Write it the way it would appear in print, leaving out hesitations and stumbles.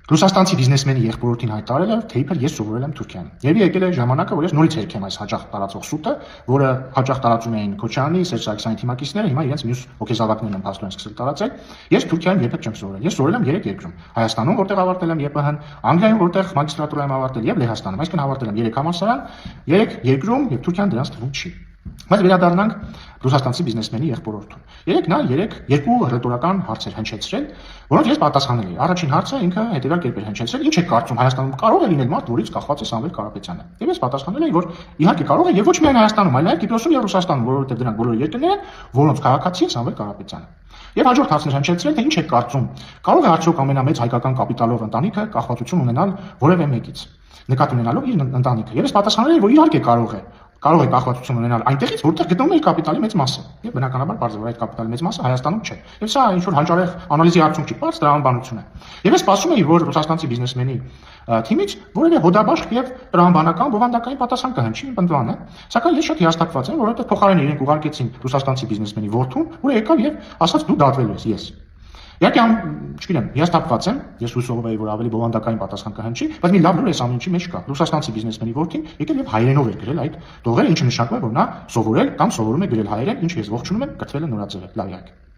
Ռուսաստանցի բիզնեսմենի եղբորորդին հայտարարել է, թե իբր ես սովորել եմ Թուրքիայում։ Երևի եկել է ժամանակը, որ ես նորից հերքեմ այս հաճախ տարածող սուտը, որը հաճախ տարածում էին Քոչարյանի, Սերժ Սարգսյանի թիմակիցները, հիմա իրենց մյուս հոգեզավակներն են փաստորեն սկսել տարածել։ Ես Թուրքիայում երբեք չեմ սովորել։ Ես սովորել եմ 3 երկրում. Հայաստանում, որտեղ ավարտել եմ ԵՊՀ-ն, Անգլիայում, որտեղ մագիստրատուրա եմ ավարտել, եւ Լեհաստանում, այսինքն ավարտել եմ 3 համալսարան, 3 երկրում, եւ Թուրքիան դրանց թվում չի։ Բայց վերադառնանք ռուսաստանցի բիզնեսմենի եղբորորդուն։ Երեք նա երկու ռետորական հարցեր հնչեցրել, որոնց ես պատասխանել էի։ Առաջին հարցը ինքը հետևյալ կերպ էր հնչեցրել. ինչ է կարծում, Հայաստանում կարող է լինել մարդ, որից կախված է Սամվել Կարապետյանը։ Եվ ես պատասխանել էի, որ իհարկե կարող է, եւ ոչ միայն Հայաստանում, այլ նաեւ Կիպրոսում եւ Ռուսաստանում, որովհետեւ դրանք բոլոր երկրներ են, որոնց քաղաքացի է Սամվել Կարապետյանը։ Եվ հաջորդ հարցն էր հնչեցրել, թե ինչ է կարծում, կարող է արդյոք ամենամեծ հայկական կապիտալով ընտանիքը կախվածություն ունենալ որևէ մեկից, նկատի ունենալով իր ընտանիքը։ Եվ ես պատասխանել էի, որ իհարկե կարող է կախվածություն ունենալ այնտեղից, որտեղ գտնվում է իր կապիտալի մեծ մասը։ Եվ բնականաբար բարձր որ այդ կապիտալի մեծ մասը Հայաստանում չէ։ Եվ սա ինչ որ հանճարեղ անալիզի արդյունք չի, բաց տրամաբանություն է։ Եվ ես սպասում էի, որ ռուսաստանցի բիզնեսմենի թիմից որևէ հոդաբաշխ եւ տրամաբանական բովանդակային պատասխան կհնչի բնդվանը։ Սակայն ես շատ հիասթափված եմ, որովհետեւ փոխարենը իրենք ուղարկեցին ռուսաստանցի բիզնեսմենի որդուն, որը եկավ եւ ասաց դու դատվելու ես ես։ Իհարկե, չգիտեմ, հիասթափված եմ, ես հուսով էի, որ ավելի բովանդակային պատասխան կհնչի, բայց մի լավ լուր էս ամեն ինչի մեջ կա։ Ռուսաստանցի բիզնեսմենի որդին եկել եւ հայերենով էր գրել այդ տողերը, ինչը նշանակում է, որ նա սովորել կամ սովորում է գրել հայերեն, ինչ ես ողջունում եմ, կրթվել է նորաձև։ Լավ իհարկե։